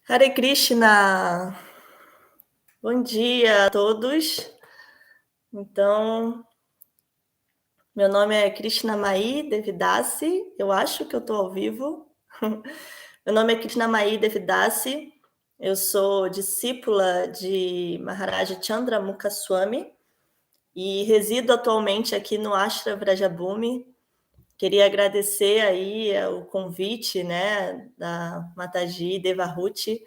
Hare Krishna! Bom dia a todos. Então, meu nome é Krishnamayi Devidasi, eu acho que eu estou ao vivo. Meu nome é Krishnamayi Devidasi, eu sou discípula de Maharaj Chandramukha Swami e resido atualmente aqui no Ashram Vrajabhumi. Queria agradecer aí o convite, né, da Mataji Devahuti,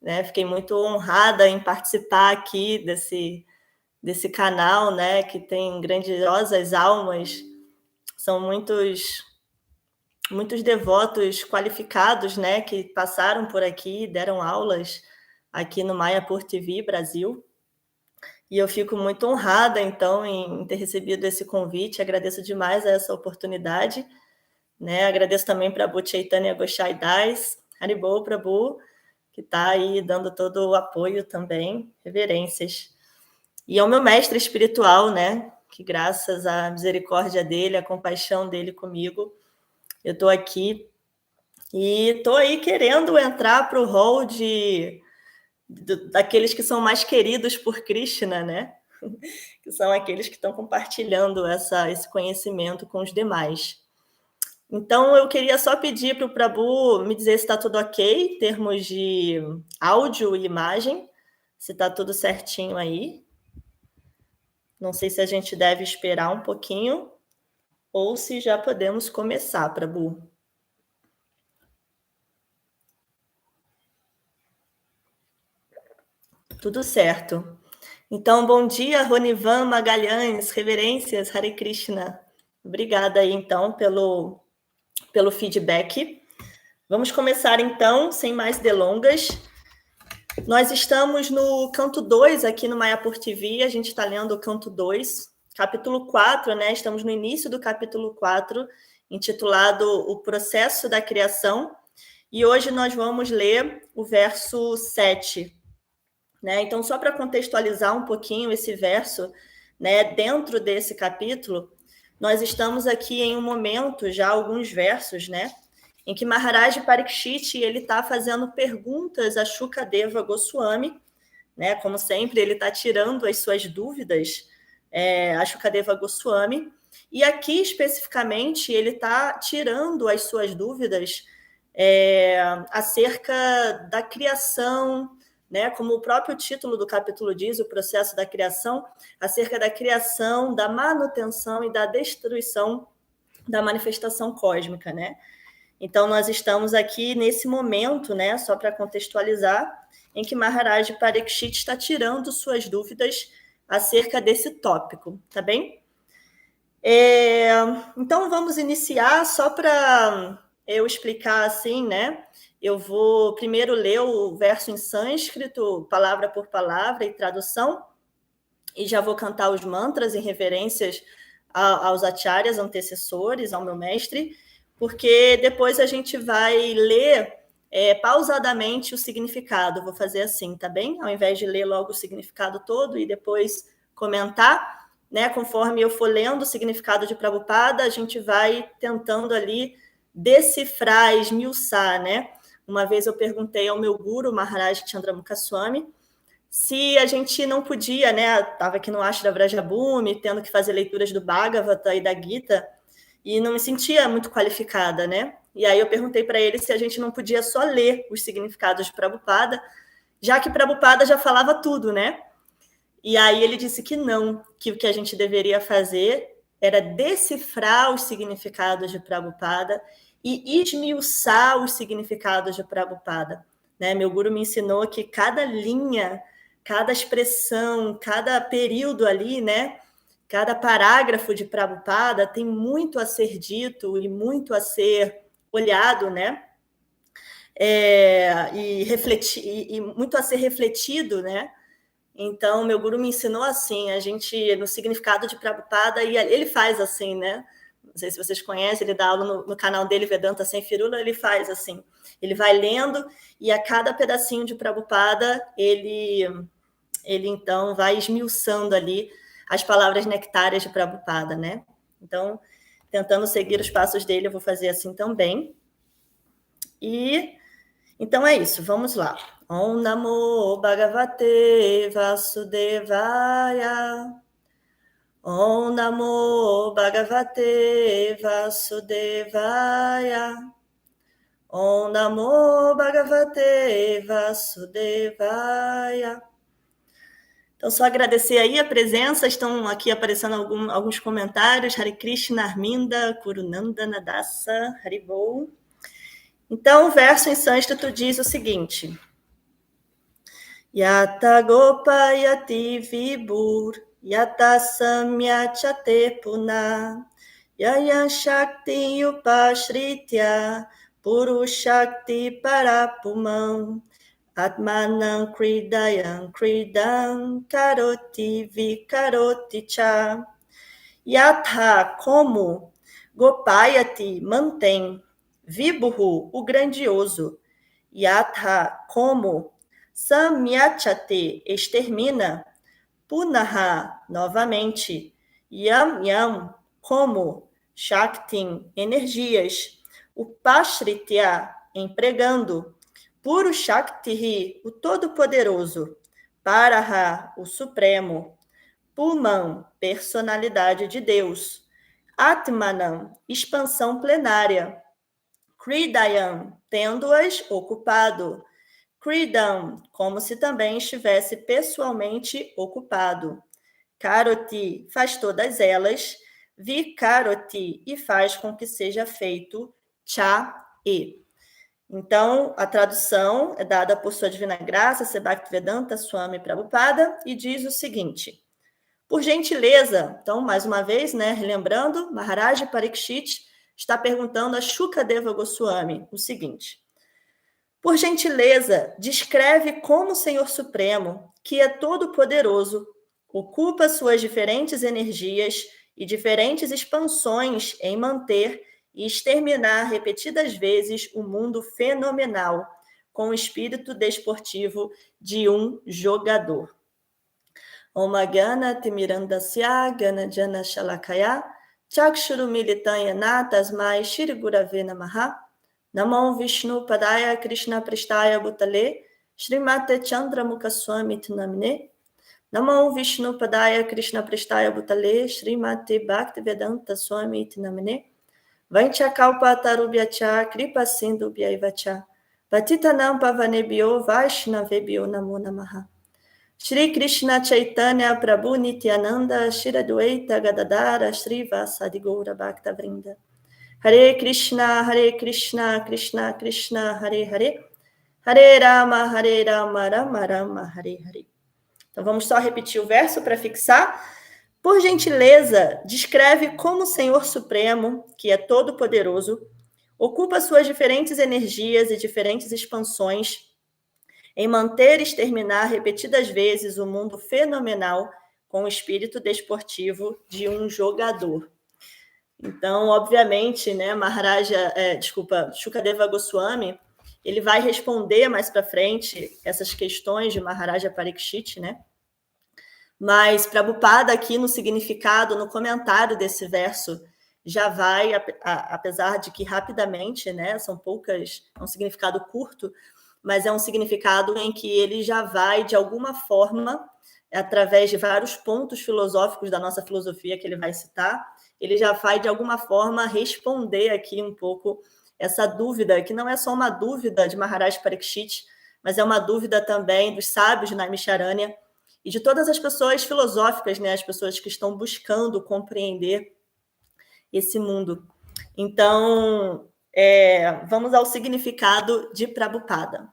né? Fiquei muito honrada em participar aqui desse canal, né, que tem grandiosas almas, são muitos devotos qualificados, né, que passaram por aqui, deram aulas aqui no Mayapur TV Brasil. E eu fico muito honrada, então, em ter recebido esse convite, agradeço demais a essa oportunidade, né? Agradeço também para Prabhu Chaitanya Gosai Das, Haribol Prabhu, que está aí dando todo o apoio também, reverências. E ao meu mestre espiritual, né? Que graças à misericórdia dele, à compaixão dele comigo, eu estou aqui e estou aí querendo entrar para o hall daqueles que são mais queridos por Krishna, né? Que são aqueles que estão compartilhando esse conhecimento com os demais. Então, eu queria só pedir para o Prabhu me dizer se está tudo ok, em termos de áudio e imagem, se está tudo certinho aí. Não sei se a gente deve esperar um pouquinho ou se já podemos começar, Prabhu. Tudo certo. Então, bom dia, Ronivan Magalhães, reverências, Hare Krishna. Obrigada aí, então, pelo feedback. Vamos começar, então, sem mais delongas. Nós estamos no canto 2 aqui no Mayapur TV, a gente está lendo o canto 2, capítulo 4, né? Estamos no início do capítulo 4, intitulado O Processo da Criação, e hoje nós vamos ler o verso 7. Né? Então, só para contextualizar um pouquinho esse verso, né, dentro desse capítulo, nós estamos aqui em um momento, já alguns versos, né, em que Maharaj Parikshit ele está fazendo perguntas a Shukadeva Goswami, né, como sempre, ele está tirando as suas dúvidas a Shukadeva Goswami, e aqui especificamente ele está tirando as suas dúvidas acerca da criação, né, como o próprio título do capítulo diz, o processo da criação, acerca da criação, da manutenção e da destruição da manifestação cósmica, né? Então, nós estamos aqui nesse momento, né, só para contextualizar, em que Maharaj Parikshit está tirando suas dúvidas acerca desse tópico, tá bem? Então, vamos iniciar só para eu explicar assim, né? Eu vou primeiro ler o verso em sânscrito, palavra por palavra e tradução, e já vou cantar os mantras em reverências aos acharyas antecessores, ao meu mestre, porque depois a gente vai ler pausadamente o significado. Vou fazer assim, tá bem? Ao invés de ler logo o significado todo e depois comentar, né? Conforme eu for lendo o significado de Prabhupada, a gente vai tentando ali decifrar, esmiuçar, né? Uma vez eu perguntei ao meu guru, Maharaj Chandramukha Swami, se a gente não podia, né? Estava aqui no Ashram Vrajabhumi, tendo que fazer leituras do Bhagavata e da Gita, e não me sentia muito qualificada, né? E aí eu perguntei para ele se a gente não podia só ler os significados de Prabhupada, já que Prabhupada já falava tudo, né? E aí ele disse que não, que o que a gente deveria fazer era decifrar os significados de Prabhupada e esmiuçar os significados de Prabhupada. Né? Meu guru me ensinou que cada linha, cada expressão, cada período ali, né? Cada parágrafo de Prabhupada tem muito a ser dito e muito a ser olhado, né? E muito a ser refletido, né? Então, meu guru me ensinou assim, a gente, no significado de Prabhupada, e ele faz assim, né? Não sei se vocês conhecem, ele dá aula no canal dele, Vedanta Sem Firula, ele faz assim. Ele vai lendo e a cada pedacinho de Prabhupada, ele então vai esmiuçando ali as palavras nectárias de Prabhupada, né? Então, tentando seguir os passos dele, eu vou fazer assim também. Então é isso, vamos lá. Om Namo Bhagavate Vasudevaya. Om Namo Bhagavate Vasudevaya. Om Namo Bhagavate Vasudevaya. Então, só agradecer aí a presença. Estão aqui aparecendo alguns comentários. Hare Krishna, Arminda, Kurunanda, Nadasa, Haribol. Então, o verso em sânscrito diz o seguinte: Yata Gopa Yati Vibhur Yata Samyachate Puna Yayan Shakti Upashritya Purushakti Parapumam Atmanam Kridayam Kridam Karoti Vikaroti Cha. Yatha, como, Gopayati, mantém, Vibhu, o grandioso, Yatha, como, Samyachate, extermina, Punaha, novamente, Yam Yam, como, Shaktin, energias, Upashritya, empregando, Puro Shakti, o Todo-Poderoso, Paraha, o Supremo, Puman, personalidade de Deus, Atmanam, expansão plenária, Kridayam, tendo-as ocupado, Kridam, como se também estivesse pessoalmente ocupado, Karoti, faz todas elas, Vikaroti, e faz com que seja feito Cha e. Então, a tradução é dada por Sua Divina Graça, Bhaktivedanta Swami Prabhupada, e diz o seguinte: por gentileza, então, mais uma vez, né, relembrando, Maharaj Parikshit está perguntando a Shukadeva Goswami o seguinte: por gentileza, descreve como o Senhor Supremo, que é todo-poderoso, ocupa suas diferentes energias e diferentes expansões em manter e exterminar repetidas vezes o mundo fenomenal, com o espírito desportivo de um jogador. Om Gana Timirandasya Gana Jana Shalakaya Chakshuru Militanya Tasmai Shri Gurave Namaha Namo Vishnu Padaya Krishna Prestaya Bhutale Srimate Chandra Mukaswami Tunamine Namo Vishnu Padaya Krishna Prestaya Bhutale Srimate Bhaktivedanta Swami Tunamine Vanchakalpa Tarubhyacha Kripa Sindhu Bhyaivacha Patitanam Pavanebhyo Vaishnavebhyo Namo Namaha Shri Krishna Chaitanya Prabhu Nityananda Shri Adwaita Gadadara Shri Vasadi Gaura Bhakta Vrinda Hare Krishna Krishna Krishna Hare Hare Hare Rama Rama Rama Hare Hare. Então vamos só repetir o verso para fixar. Por gentileza, descreve como o Senhor Supremo, que é todo-poderoso, ocupa suas diferentes energias e diferentes expansões em manter e exterminar repetidas vezes o mundo fenomenal com o espírito desportivo de um jogador. Então, obviamente, né, Shukadeva Goswami, ele vai responder mais para frente essas questões de Maharaja Parikshit, né? Mas Prabhupada aqui no significado, no comentário desse verso, já vai, apesar de que rapidamente, né, são poucas, é um significado curto, mas é um significado em que ele já vai, de alguma forma, através de vários pontos filosóficos da nossa filosofia que ele vai citar, ele já vai, de alguma forma, responder aqui um pouco essa dúvida, que não é só uma dúvida de Maharaj Parikshit, mas é uma dúvida também dos sábios de Naimisharanya e de todas as pessoas filosóficas, né, as pessoas que estão buscando compreender esse mundo. Então, vamos ao significado de Prabhupada.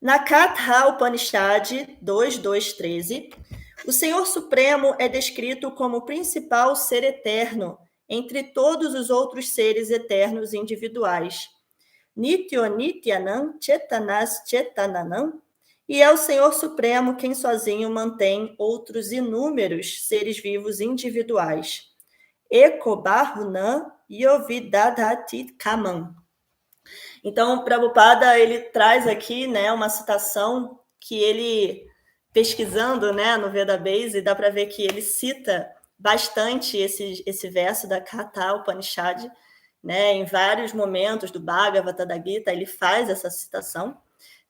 Na Katha Upanishad 2.2.13, o Senhor Supremo é descrito como o principal ser eterno entre todos os outros seres eternos individuais. Nityo Nityanam Chetanas Chetananam, e é o Senhor Supremo quem sozinho mantém outros inúmeros seres vivos individuais. Eko Bahunam Yovidadhati Kamam. Então, Prabhupada, ele traz aqui, né, uma citação que ele, pesquisando, né, no Vedabase, dá para ver que ele cita bastante esse verso da Katha Upanishad, né? Em vários momentos do Bhagavata, da Gita, ele faz essa citação,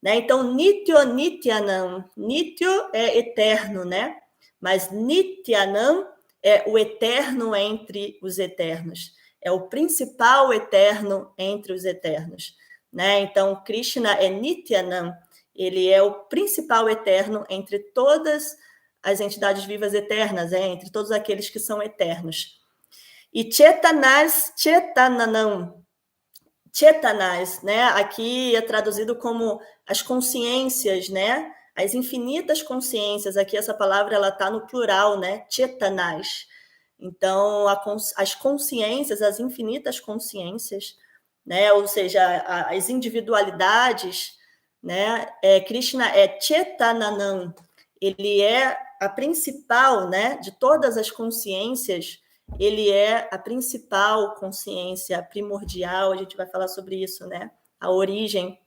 né? Então, Nityo Nityanam, Nityo é eterno, né? Mas Nityanam é o eterno entre os eternos, é o principal eterno entre os eternos, né? Então, Krishna é Nityanam, ele é o principal eterno entre todas as entidades vivas eternas, entre todos aqueles que são eternos. E Chetanas, Chetananam, Chetanas, né? Aqui é traduzido como as consciências, né? As infinitas consciências. Aqui essa palavra ela está no plural, né? Chetanas. Então, as consciências, as infinitas consciências, né? Ou seja, as individualidades, né? Krishna é Chetananam. Ele é a principal, né? De todas as consciências. Ele é a principal consciência primordial, a gente vai falar sobre isso, né? A origem.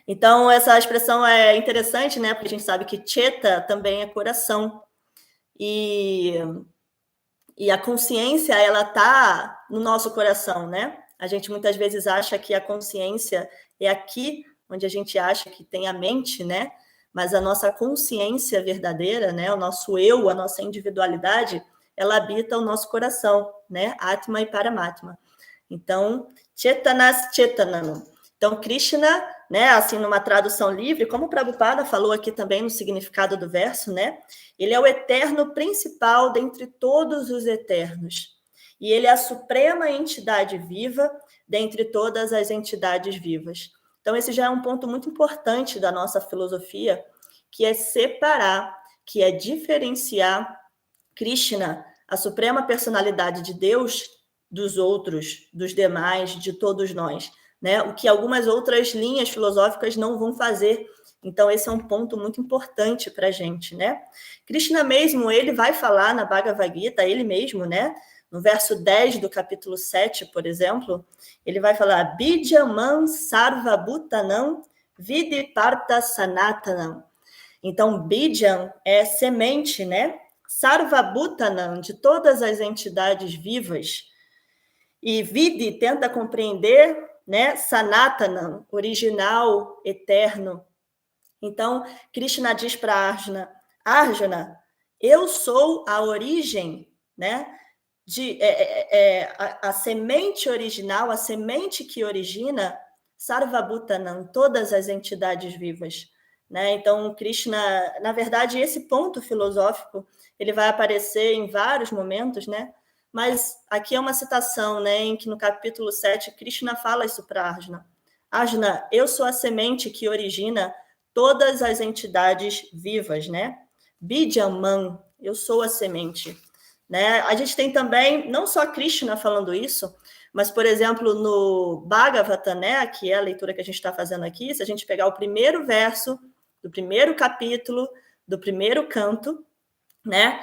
Então, essa expressão é interessante, né? Porque a gente sabe que Cheta também é coração. E a consciência, ela está no nosso coração, né? A gente muitas vezes acha que a consciência é aqui, onde a gente acha que tem a mente, né? Mas a nossa consciência verdadeira, né? O nosso eu, a nossa individualidade, ela habita o nosso coração, né? Atma e Paramatma. Então, Chetanas Chetanam. Então, Krishna, né, assim, numa tradução livre, como o Prabhupada falou aqui também no significado do verso, né? Ele é o eterno principal dentre todos os eternos. E ele é a suprema entidade viva dentre todas as entidades vivas. Então, esse já é um ponto muito importante da nossa filosofia, que é separar, que é diferenciar Krishna, a suprema personalidade de Deus, dos outros, dos demais, de todos nós, né? O que algumas outras linhas filosóficas não vão fazer. Então, esse é um ponto muito importante para a gente, né? Krishna mesmo, ele vai falar na Bhagavad Gita, ele mesmo, né? No verso 10 do capítulo 7, por exemplo, ele vai falar Bijaman Sarva Bhutanam Vidiparta Sanatanam. Então, Bijan é semente, né? Sarvabhutanam, de todas as entidades vivas. E Vidi tenta compreender, né? Sanatanam, original, eterno. Então, Krishna diz para Arjuna, Arjuna, eu sou a origem, né? A semente original, a semente que origina Sarvabhutanam, todas as entidades vivas. Né? Então, Krishna, na verdade, esse ponto filosófico, ele vai aparecer em vários momentos, né? Mas aqui é uma citação, né, em que no capítulo 7, Krishna fala isso para Arjuna. Arjuna, eu sou a semente que origina todas as entidades vivas, né? Bijaman, eu sou a semente. Né? A gente tem também, não só Krishna falando isso, mas, por exemplo, no Bhagavata, né, que é a leitura que a gente está fazendo aqui, se a gente pegar o primeiro verso do primeiro capítulo, do primeiro canto, né,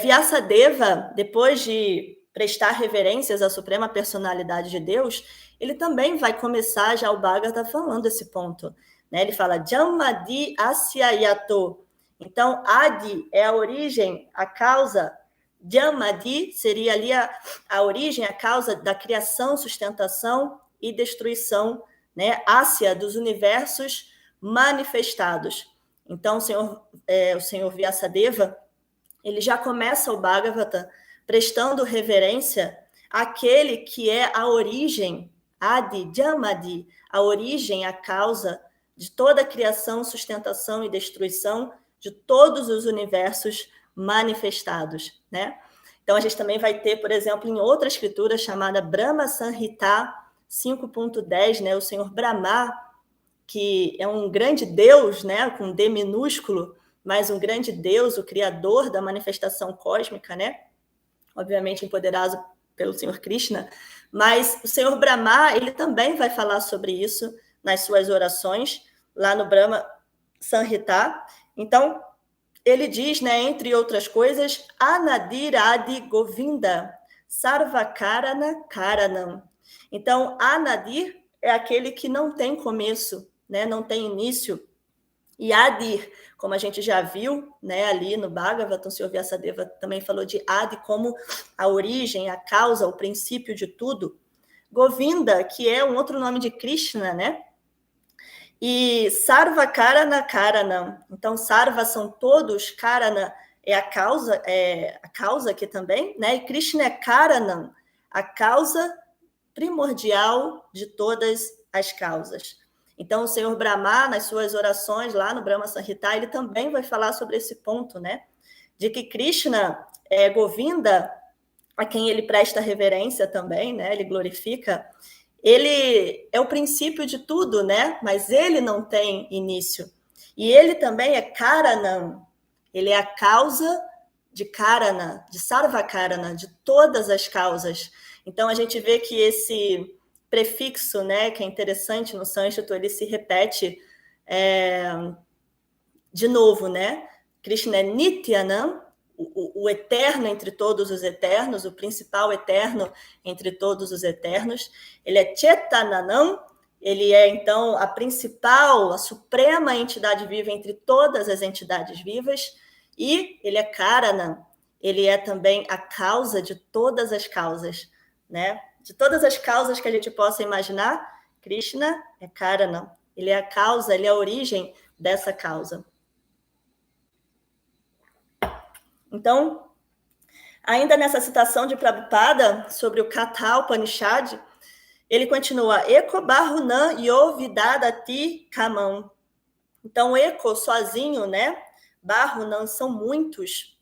Vyasadeva, depois de prestar reverências à suprema personalidade de Deus, ele também vai começar já o Bhagavata falando esse ponto. Né? Ele fala, Jammadi Asya Yato. Então, Adi é a origem, a causa. Jammadi seria ali a origem, a causa da criação, sustentação e destruição, né? Asya, dos universos manifestados. Então, o senhor Vyasadeva, ele já começa o Bhagavata prestando reverência àquele que é a origem, Adi, Jammadi, a origem, a causa de toda a criação, sustentação e destruição de todos os universos manifestados, né? Então, a gente também vai ter, por exemplo, em outra escritura chamada Brahma Samhita 5.10, né? O senhor Brahma, que é um grande Deus, né? Com D minúsculo, mas um grande Deus, o criador da manifestação cósmica, né? Obviamente empoderado pelo senhor Krishna, mas o senhor Brahma, ele também vai falar sobre isso nas suas orações, lá no Brahma Samhita. Então, ele diz, né, entre outras coisas, Anadir Adi Govinda, Sarvakarana Karanam. Então, Anadir é aquele que não tem começo, né, não tem início. E Adir, como a gente já viu, né, ali no Bhagavatam, o senhor Vyasadeva também falou de Adi como a origem, a causa, o princípio de tudo. Govinda, que é um outro nome de Krishna, né? E Sarva Karana Karanam. Então, Sarva são todos, Karana é a causa aqui também, né? E Krishna é Karanam, a causa primordial de todas as causas. Então, o Senhor Brahma, nas suas orações lá no Brahma Samhita, ele também vai falar sobre esse ponto, né? De que Krishna é Govinda, a quem ele presta reverência também, né? Ele glorifica. Ele é o princípio de tudo, né? Mas ele não tem início. E ele também é Karanam. Ele é a causa de Karana, de Sarvakarana, de todas as causas. Então, a gente vê que esse prefixo, né, que é interessante no sânscrito, ele se repete de novo, né? Krishna é Nityanam, o eterno entre todos os eternos, o principal eterno entre todos os eternos. Ele é Chetananam, ele é, então, a principal, a suprema entidade viva entre todas as entidades vivas. E ele é Karanam, ele é também a causa de todas as causas, né? De todas as causas que a gente possa imaginar, Krishna é Karanam. Ele é a causa, ele é a origem dessa causa. Então, ainda nessa citação de Prabhupada sobre o Katha Upanishad, ele continua, Eko Bahunan Yovidadati Kamam. Então, Eko sozinho, né? Bahunan são muitos.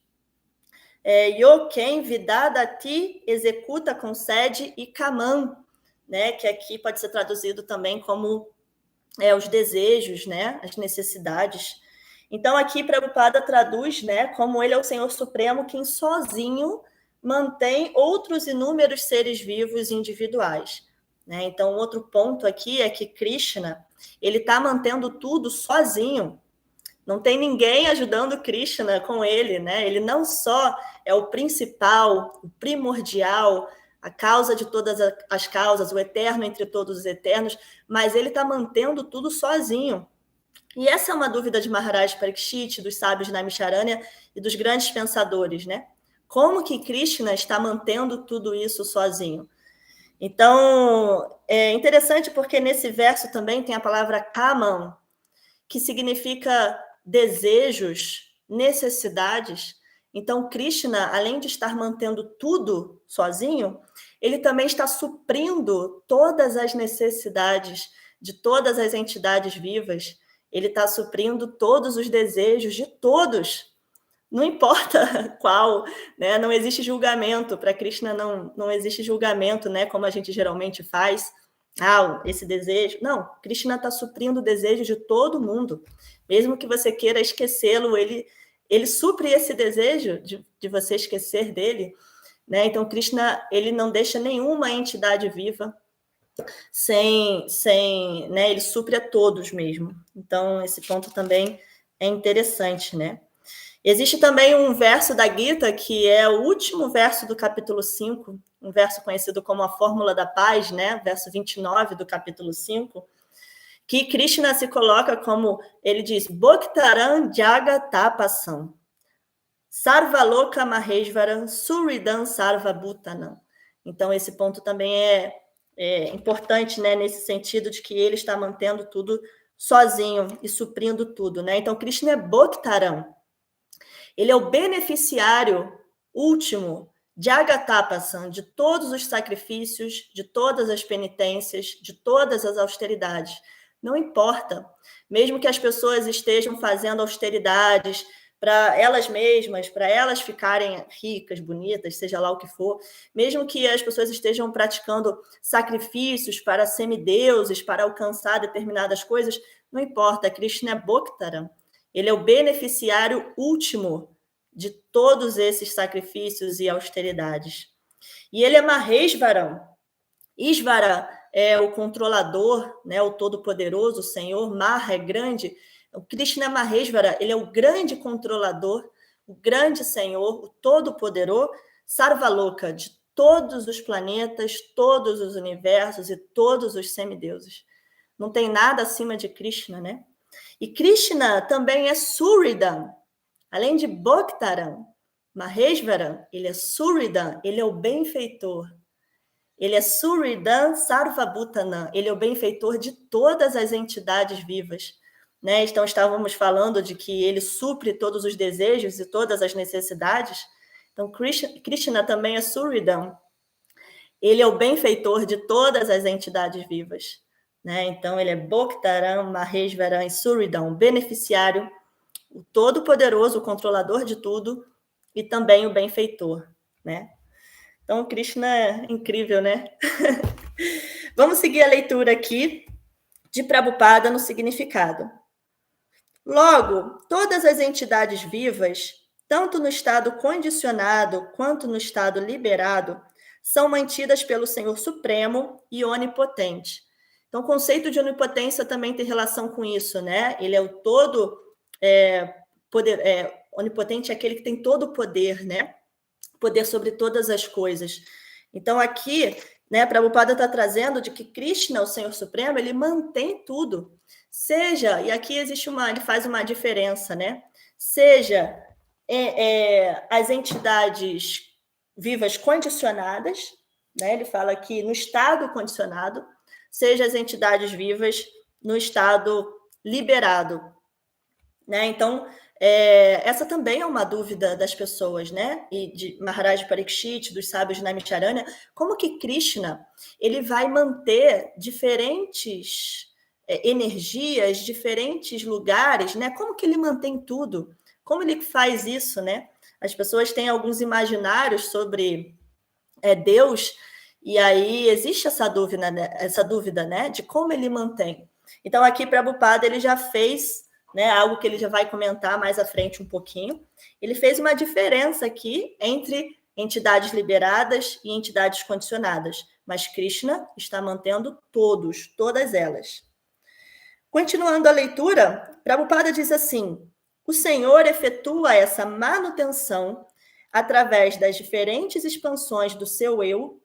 Yoken Vidadati executa, concede, e Kamam, né? Que aqui pode ser traduzido também como os desejos, né? As necessidades. Então, aqui Prabhupada traduz, né, como ele é o Senhor Supremo, quem sozinho mantém outros inúmeros seres vivos individuais. Né? Então, outro ponto aqui é que Krishna, ele está mantendo tudo sozinho. Não tem ninguém ajudando Krishna com ele, né? Ele não só é o principal, o primordial, a causa de todas as causas, o eterno entre todos os eternos, mas ele está mantendo tudo sozinho. E essa é uma dúvida de Maharaj Parikshit, dos sábios de Naimisharanya e dos grandes pensadores, né? Como que Krishna está mantendo tudo isso sozinho? Então, é interessante porque nesse verso também tem a palavra kamam, que significa desejos, necessidades. Então, Krishna, além de estar mantendo tudo sozinho, ele também está suprindo todas as necessidades de todas as entidades vivas. Ele está suprindo todos os desejos de todos. Não importa qual, né? Não existe julgamento. Para Krishna não existe julgamento, né? Como a gente geralmente faz. Esse desejo. Não, Krishna está suprindo o desejo de todo mundo. Mesmo que você queira esquecê-lo, ele supre esse desejo de você esquecer dele. Né? Então, Krishna, ele não deixa nenhuma entidade viva sem né? Ele supre a todos mesmo. Então, esse ponto também é interessante, né? Existe também um verso da Gita, que é o último verso do capítulo 5, um verso conhecido como a Fórmula da Paz, né? Verso 29 do capítulo 5, que Krishna se coloca como, ele diz, Bhaktaram Jagatapasam, Sarvaloka Maheshvaram, Suridam Sarvabhutanam. Então, esse ponto também é importante, né? Nesse sentido de que ele está mantendo tudo sozinho e suprindo tudo, né? Então, Krishna é Bhaktaram. Ele é o beneficiário último de Agatapasam, de todos os sacrifícios, de todas as penitências, de todas as austeridades. Não importa, mesmo que as pessoas estejam fazendo austeridades para elas mesmas, para elas ficarem ricas, bonitas, seja lá o que for, mesmo que as pessoas estejam praticando sacrifícios para semideuses, para alcançar determinadas coisas, não importa, Krishna é Bhaktaram. Ele é o beneficiário último de todos esses sacrifícios e austeridades. E ele é Maheshvaram. Isvara é o controlador, né, o todo-poderoso, o Senhor. Maha é grande. O Krishna Maheshvara, ele é o grande controlador, o grande Senhor, o todo-poderoso, Sarvaloka, de todos os planetas, todos os universos e todos os semideuses. Não tem nada acima de Krishna, né? E Krishna também é Suridam, além de Bhaktaram, Maheshvaram, ele é Suridam, ele é o benfeitor. Ele é Suridam Sarvabhutanam, ele é o benfeitor de todas as entidades vivas. Né? Então, estávamos falando de que ele supre todos os desejos e todas as necessidades. Então, Krishna também é Suridam. Ele é o benfeitor de todas as entidades vivas. Né? Então, ele é Bhoktaram, Maheshvaram e Suridam, beneficiário, o todo-poderoso, o controlador de tudo, e também o benfeitor. Né? Então, Krishna é incrível, né? Vamos seguir a leitura aqui de Prabhupada no significado. Logo, todas as entidades vivas, tanto no estado condicionado quanto no estado liberado, são mantidas pelo Senhor Supremo e Onipotente. Então, o conceito de onipotência também tem relação com isso, né? Ele é o todo poder. Onipotente é aquele que tem todo o poder, né? Poder sobre todas as coisas. Então, aqui, né, Prabhupada está trazendo de que Krishna, o Senhor Supremo, ele mantém tudo. Seja, e aqui existe ele faz uma diferença, né? Seja as entidades vivas condicionadas, né? Ele fala aqui no estado condicionado, seja as entidades vivas no estado liberado, né? Então, essa também é uma dúvida das pessoas, né? E de Maharaj Parikshit, dos sábios de Naimisharanya, como que Krishna ele vai manter diferentes energias, diferentes lugares, né? Como que ele mantém tudo? Como ele faz isso, né? As pessoas têm alguns imaginários sobre Deus, e aí existe essa dúvida, né? De como ele mantém. Então, aqui, Prabhupada, ele já fez, né, algo que ele já vai comentar mais à frente um pouquinho. Ele fez uma diferença aqui entre entidades liberadas e entidades condicionadas, mas Krishna está mantendo todas elas. Continuando a leitura, Prabhupada diz assim: o Senhor efetua essa manutenção através das diferentes expansões do seu eu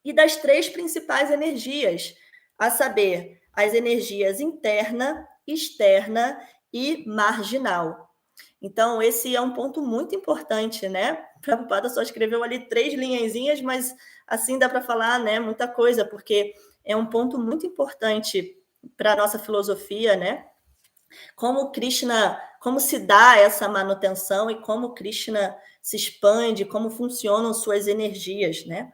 e das 3 principais energias, a saber, as energias interna, externa e marginal. Então, esse é um ponto muito importante, né? Prabhupada só escreveu ali 3 linhazinhas, mas assim dá para falar, né, muita coisa, porque é um ponto muito importante para a nossa filosofia, né? Como Krishna, como se dá essa manutenção e como Krishna se expande, como funcionam suas energias, né?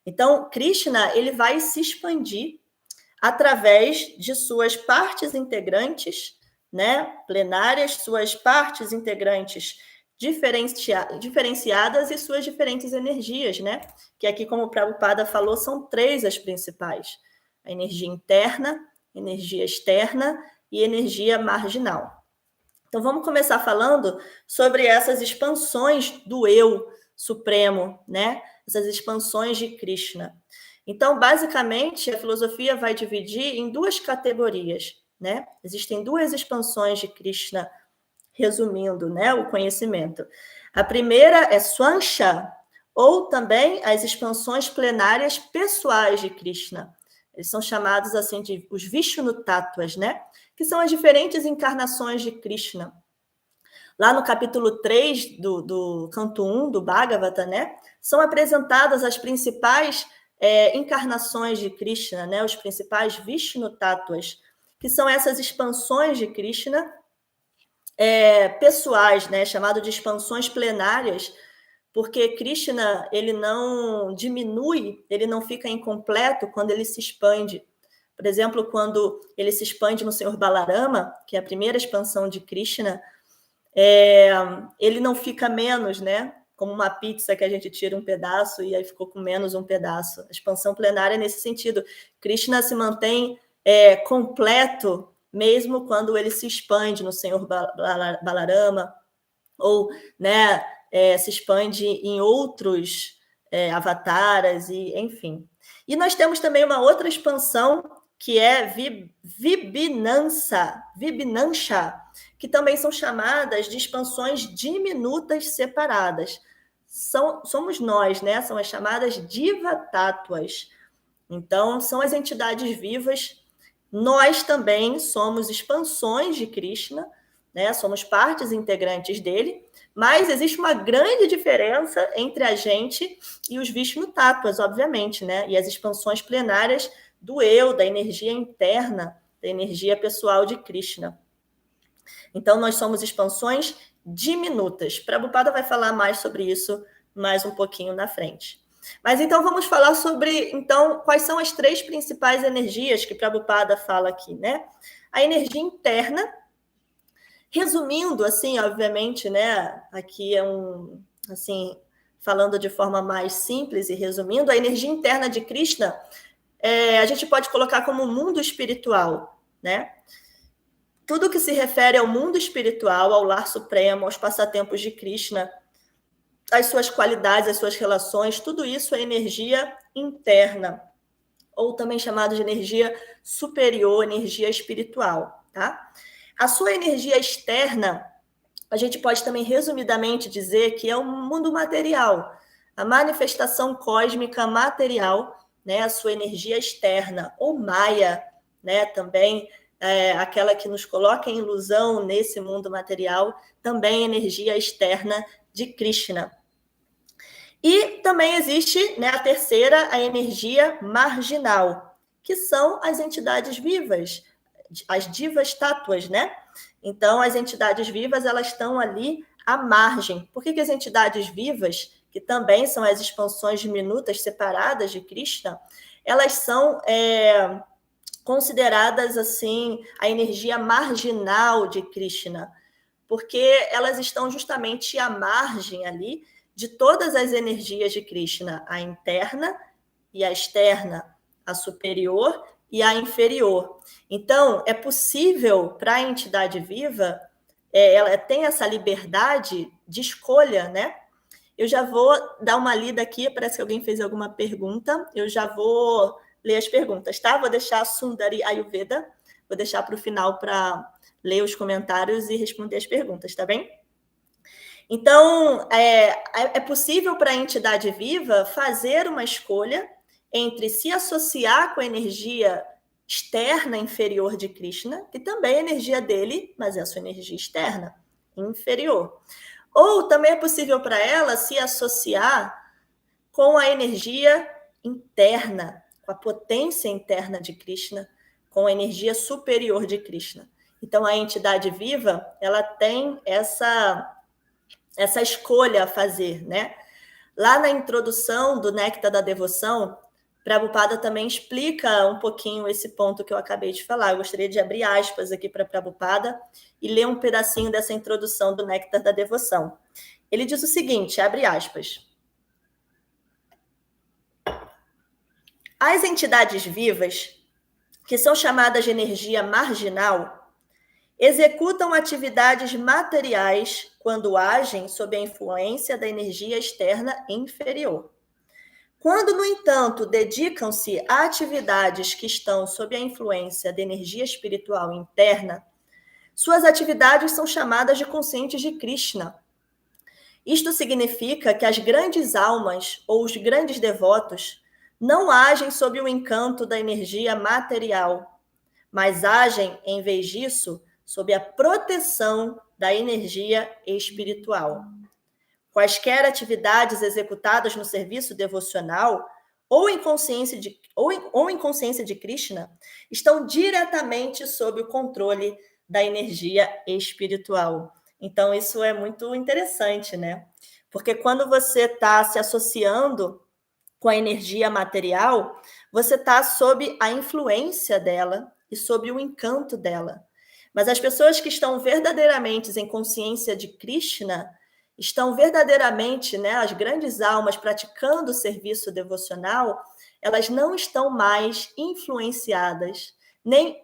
Então, Krishna, ele vai se expandir através de suas partes integrantes, né, plenárias, suas partes integrantes diferenciadas e suas diferentes energias, né? Que aqui, como o Prabhupada falou, são 3 as principais: a energia interna, energia externa e energia marginal. Então, vamos começar falando sobre essas expansões do eu supremo, né? Essas expansões de Krishna. Então, basicamente, a filosofia vai dividir em 2 categorias, né? Existem 2 expansões de Krishna, resumindo, né, o conhecimento. A primeira é Swansha, ou também as expansões plenárias pessoais de Krishna. Eles são chamados assim de os Vishnu Tattvas, né? Que são as diferentes encarnações de Krishna. Lá no capítulo 3 do canto 1 do Bhagavata, né? São apresentadas as principais encarnações de Krishna, né? Os principais Vishnu Tattvas, que são essas expansões de Krishna pessoais, né? Chamado de expansões plenárias, porque Krishna, ele não diminui, ele não fica incompleto quando ele se expande. Por exemplo, quando ele se expande no Senhor Balarama, que é a primeira expansão de Krishna, ele não fica menos, né? Como uma pizza que a gente tira um pedaço e aí ficou com menos um pedaço. A expansão plenária é nesse sentido. Krishna se mantém completo, mesmo quando ele se expande no Senhor Balarama, ou, né, se expande em outros avataras, e enfim. E nós temos também uma outra expansão, que é Vibhinansha, que também são chamadas de expansões diminutas separadas. Somos nós, né? São as chamadas Diva-Tattvas. Então, são as entidades vivas. Nós também somos expansões de Krishna, né? Somos partes integrantes dele, mas existe uma grande diferença entre a gente e os Vishnu-tattvas, obviamente, né? E as expansões plenárias do eu, da energia interna, da energia pessoal de Krishna. Então, nós somos expansões diminutas. Prabhupada vai falar mais sobre isso mais um pouquinho na frente. Mas então vamos falar sobre então quais são as 3 principais energias que Prabhupada fala aqui, né? A energia interna, resumindo assim, obviamente, né? Aqui é assim, falando de forma mais simples e resumindo, a energia interna de Krishna, a gente pode colocar como mundo espiritual, né? Tudo que se refere ao mundo espiritual, ao lar supremo, aos passatempos de Krishna, as suas qualidades, as suas relações, tudo isso é energia interna, ou também chamado de energia superior, energia espiritual, tá? A sua energia externa, a gente pode também resumidamente dizer que é o mundo material, a manifestação cósmica material, né? A sua energia externa, ou Maya, né? Também aquela que nos coloca em ilusão nesse mundo material, também energia externa de Krishna. E também existe, né, a terceira, a energia marginal, que são as entidades vivas, as divas tátuas, né? Então, as entidades vivas, elas estão ali à margem. Por que as entidades vivas, que também são as expansões diminutas separadas de Krishna, elas são consideradas, assim, a energia marginal de Krishna? Porque elas estão justamente à margem ali de todas as energias de Krishna, a interna e a externa, a superior e a inferior. Então, é possível para a entidade viva, ela tem essa liberdade de escolha, né? Eu já vou dar uma lida aqui, parece que alguém fez alguma pergunta, eu já vou ler as perguntas, tá? Vou deixar a Sundari Ayurveda, vou deixar para o final para ler os comentários e responder as perguntas, tá bem? Então, é possível para a entidade viva fazer uma escolha entre se associar com a energia externa inferior de Krishna, que também é energia dele, mas é a sua energia externa inferior. Ou também é possível para ela se associar com a energia interna, com a potência interna de Krishna, com a energia superior de Krishna. Então, a entidade viva, ela tem essa escolha a fazer, né? Lá na introdução do Néctar da Devoção, Prabhupada também explica um pouquinho esse ponto que eu acabei de falar. Eu gostaria de abrir aspas aqui para Prabhupada e ler um pedacinho dessa introdução do Néctar da Devoção. Ele diz o seguinte, abre aspas. As entidades vivas, que são chamadas de energia marginal, executam atividades materiais quando agem sob a influência da energia externa inferior. Quando, no entanto, dedicam-se a atividades que estão sob a influência da energia espiritual interna, suas atividades são chamadas de conscientes de Krishna. Isto significa que as grandes almas ou os grandes devotos não agem sob o encanto da energia material, mas agem, em vez disso, sob a proteção da energia espiritual. Quaisquer atividades executadas no serviço devocional ou em consciência de Krishna estão diretamente sob o controle da energia espiritual. Então, isso é muito interessante, né? Porque quando você está se associando com a energia material, você está sob a influência dela e sob o encanto dela. Mas as pessoas que estão verdadeiramente em consciência de Krishna estão verdadeiramente, né, as grandes almas praticando o serviço devocional, elas não estão mais influenciadas, nem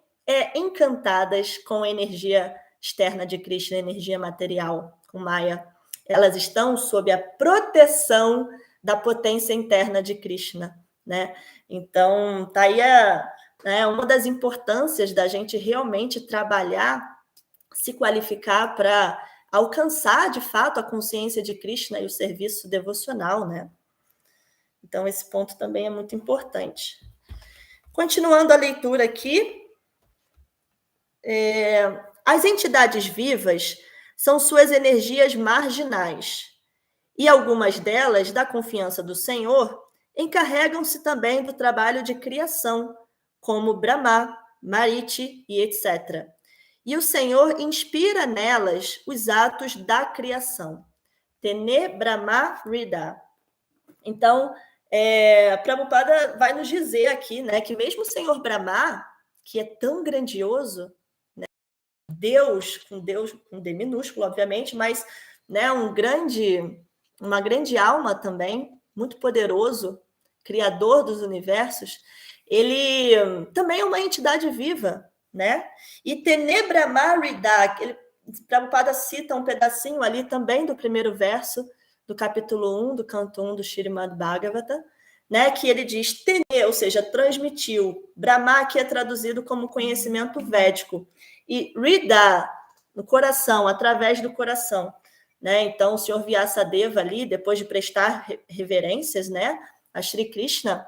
encantadas com a energia externa de Krishna, energia material, com Maya. Elas estão sob a proteção da potência interna de Krishna, né? Então, tá aí uma das importâncias da gente realmente trabalhar, se qualificar para alcançar, de fato, a consciência de Krishna e o serviço devocional, né? Então, esse ponto também é muito importante. Continuando a leitura aqui, As entidades vivas são suas energias marginais, e algumas delas, da confiança do Senhor, encarregam-se também do trabalho de criação, como Brahma, Mariti e etc. E o Senhor inspira nelas os atos da criação. Tene Brahma Rida. Então, Prabhupada vai nos dizer aqui, né, que mesmo o Senhor Brahma, que é tão grandioso, né, Deus com D minúsculo, obviamente, mas, né, uma grande alma também, muito poderoso, criador dos universos, ele também é uma entidade viva, né? E Tenebra Marida, Prabhupada cita um pedacinho ali também do primeiro verso do capítulo 1, do canto 1 do Śrīmad Bhagavata, né, que ele diz Tene, ou seja, transmitiu. Brahma, que é traduzido como conhecimento védico. E Rida, no coração, através do coração. Né? Então, o senhor Vyasadeva ali, depois de prestar reverências, né, a Shri Krishna,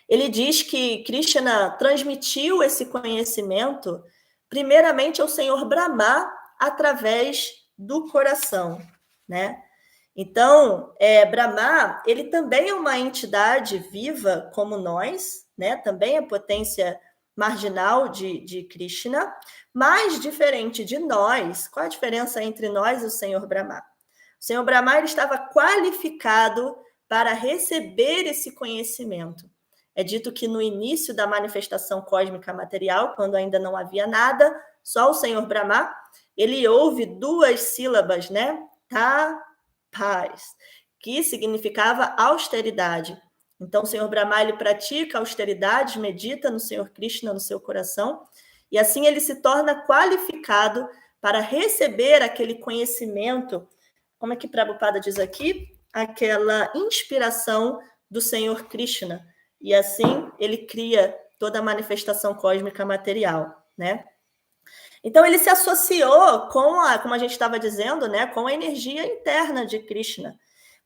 ele diz que Krishna transmitiu esse conhecimento primeiramente ao senhor Brahma através do coração, né? Então, Brahma, ele também é uma entidade viva como nós, né? Também é potência marginal de Krishna, mas diferente de nós. Qual a diferença entre nós e o Senhor Brahma? O Senhor Brahma ele estava qualificado para receber esse conhecimento. É dito que no início da manifestação cósmica material, quando ainda não havia nada, só o Senhor Brahma, ele ouve 2 sílabas, né? Paz, que significava austeridade. Então, o Senhor Brahma, ele pratica austeridade, medita no Senhor Krishna no seu coração, e assim ele se torna qualificado para receber aquele conhecimento, como é que Prabhupada diz aqui? Aquela inspiração do Senhor Krishna. E assim ele cria toda a manifestação cósmica material, né? Então, ele se associou como a gente estava dizendo, né, com a energia interna de Krishna.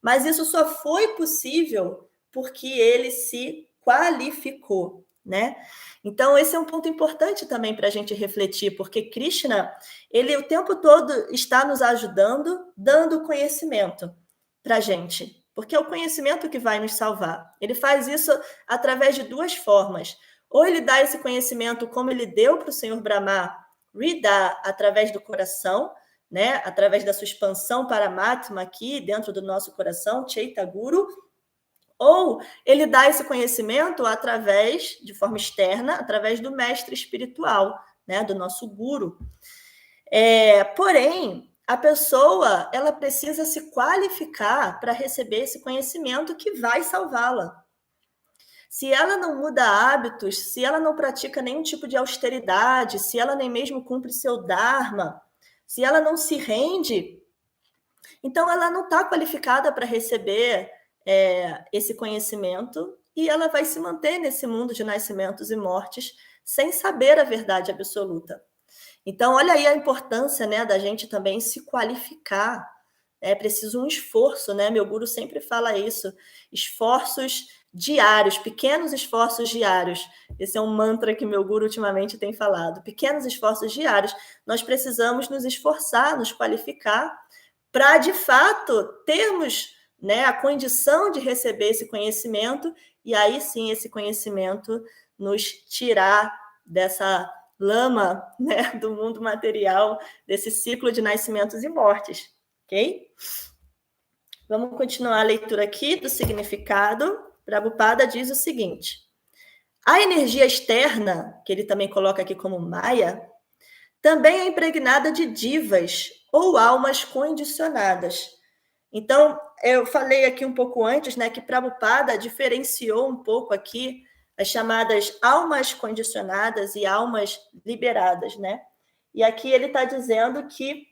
Mas isso só foi possível porque ele se qualificou, né? Então, esse é um ponto importante também para a gente refletir, porque Krishna, ele o tempo todo está nos ajudando, dando conhecimento para a gente, porque é o conhecimento que vai nos salvar. Ele faz isso através de 2 formas. Ou ele dá esse conhecimento como ele deu para o Senhor Brahma, Rida, através do coração, né? Através da sua expansão Paramatma aqui dentro do nosso coração, Chaita Guru, ou ele dá esse conhecimento através, de forma externa, através do mestre espiritual, né? Do nosso guru. Porém, a pessoa ela precisa se qualificar para receber esse conhecimento que vai salvá-la. Se ela não muda hábitos, se ela não pratica nenhum tipo de austeridade, se ela nem mesmo cumpre seu dharma, se ela não se rende, então ela não está qualificada para receber esse conhecimento e ela vai se manter nesse mundo de nascimentos e mortes sem saber a verdade absoluta. Então, olha aí a importância, né, da gente também se qualificar. É preciso um esforço, né? Meu guru sempre fala isso, esforços diários, pequenos esforços diários. Esse é um mantra que meu guru ultimamente tem falado. Pequenos esforços diários. Nós precisamos nos esforçar, nos qualificar para, de fato, termos, né, a condição de receber esse conhecimento e aí sim esse conhecimento nos tirar dessa lama, né, do mundo material, desse ciclo de nascimentos e mortes. Ok? Vamos continuar a leitura aqui do significado. Prabhupada diz o seguinte: a energia externa, que ele também coloca aqui como Maya, também é impregnada de divas ou almas condicionadas. Então, eu falei aqui um pouco antes, né, que Prabhupada diferenciou um pouco aqui as chamadas almas condicionadas e almas liberadas, né? E aqui ele está dizendo que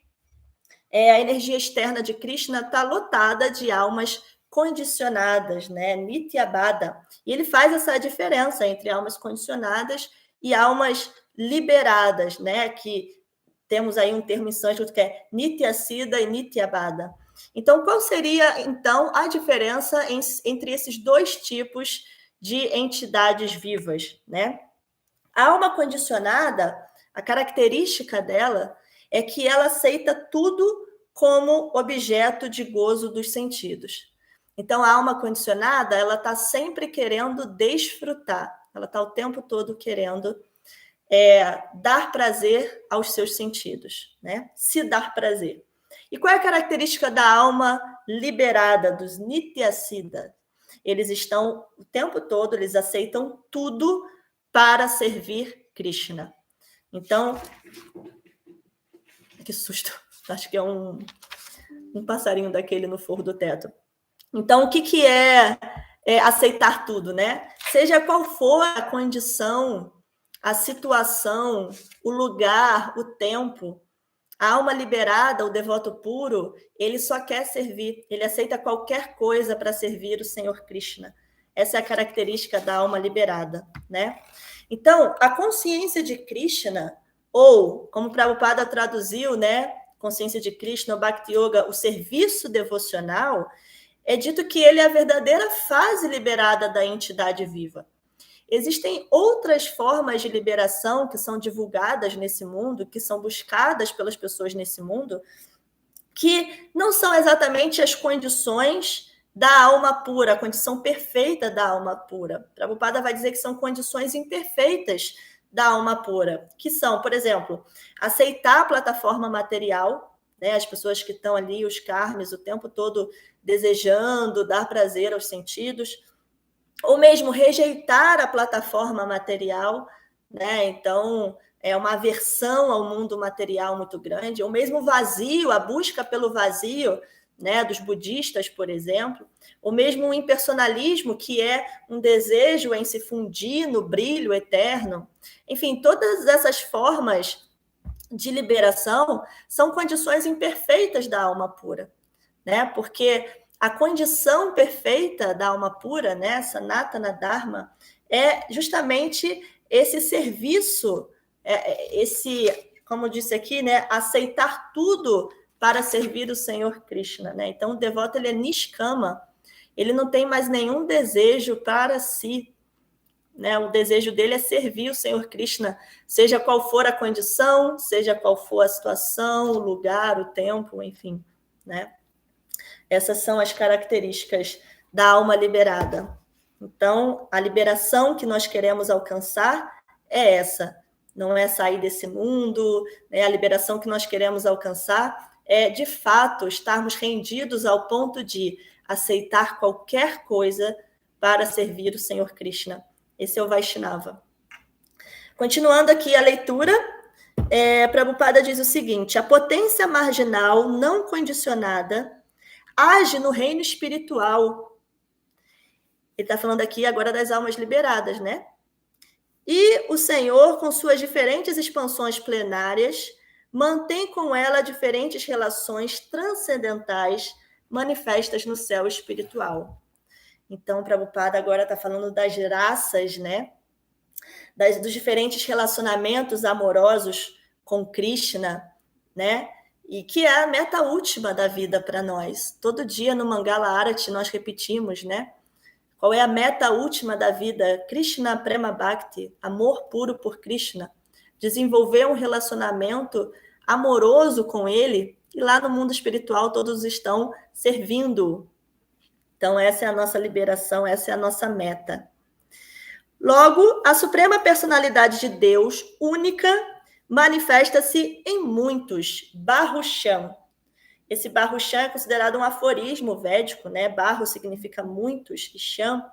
a energia externa de Krishna está lotada de almas condicionadas, né? Nityabada. E ele faz essa diferença entre almas condicionadas e almas liberadas, né? Que temos aí um termo em sânscrito que é Nityasiddha e Nityabada. Então, qual seria, então, a diferença entre esses 2 tipos de entidades vivas, né? A alma condicionada, A característica dela é que ela aceita tudo como objeto de gozo dos sentidos. Então, a alma condicionada, ela está sempre querendo desfrutar, ela está o tempo todo querendo dar prazer aos seus sentidos, né? Se dar prazer. E qual é a característica da alma liberada, dos Nityasiddha? Eles estão o tempo todo, eles aceitam tudo para servir Krishna. Então, que susto, acho que é um passarinho daquele no forro do teto. Então, o que é aceitar tudo, né? Seja qual for a condição, a situação, o lugar, o tempo, a alma liberada, o devoto puro, ele só quer servir, ele aceita qualquer coisa para servir o Senhor Krishna. Essa é a característica da alma liberada, né? Então, a consciência de Krishna, ou, como Prabhupada traduziu, né? Consciência de Krishna, o Bhakti Yoga, o serviço devocional, é dito que ele é a verdadeira fase liberada da entidade viva. Existem outras formas de liberação que são divulgadas nesse mundo, que são buscadas pelas pessoas nesse mundo, que não são exatamente as condições da alma pura, a condição perfeita da alma pura. Prabhupada vai dizer que são condições imperfeitas da alma pura, que são, por exemplo, aceitar a plataforma material, né, as pessoas que estão ali, os karmis, o tempo todo desejando dar prazer aos sentidos, ou mesmo rejeitar a plataforma material, né? Então, é uma aversão ao mundo material muito grande, ou mesmo vazio, a busca pelo vazio, né, dos budistas, por exemplo, ou mesmo o impersonalismo, que é um desejo em se fundir no brilho eterno. Enfim, todas essas formas de liberação são condições imperfeitas da alma pura, né? Porque a condição perfeita da alma pura, né, Sanatana Dharma, é justamente esse serviço, como eu disse aqui, né, aceitar tudo para servir o Senhor Krishna, né? Então, o devoto, ele é niskama, ele não tem mais nenhum desejo para si, né? O desejo dele é servir o Senhor Krishna, seja qual for a condição, seja qual for a situação, o lugar, o tempo, enfim, né? Essas são as características da alma liberada. Então, a liberação que nós queremos alcançar é essa. Não é sair desse mundo, né? A liberação que nós queremos alcançar é, de fato, estarmos rendidos ao ponto de aceitar qualquer coisa para servir o Senhor Krishna. Esse é o Vaishnava. Continuando aqui a leitura, Prabhupada diz o seguinte: a potência marginal não condicionada age no reino espiritual. Ele está falando aqui agora das almas liberadas, né? E o Senhor, com suas diferentes expansões plenárias, mantém com ela diferentes relações transcendentais manifestas no céu espiritual. Então, Prabhupada agora está falando das raças, né? Dos diferentes relacionamentos amorosos com Krishna, né? E que é a meta última da vida para nós. Todo dia no Mangala Arati nós repetimos, né? Qual é a meta última da vida? Krishna Prema Bhakti, amor puro por Krishna. Desenvolver um relacionamento amoroso com ele, e lá no mundo espiritual todos estão servindo. Então, essa é a nossa liberação, essa é a nossa meta. Logo, a suprema personalidade de Deus, única, manifesta-se em muitos, Barucham. Esse Barucham é considerado um aforismo védico, né? Barro significa muitos, e Cham,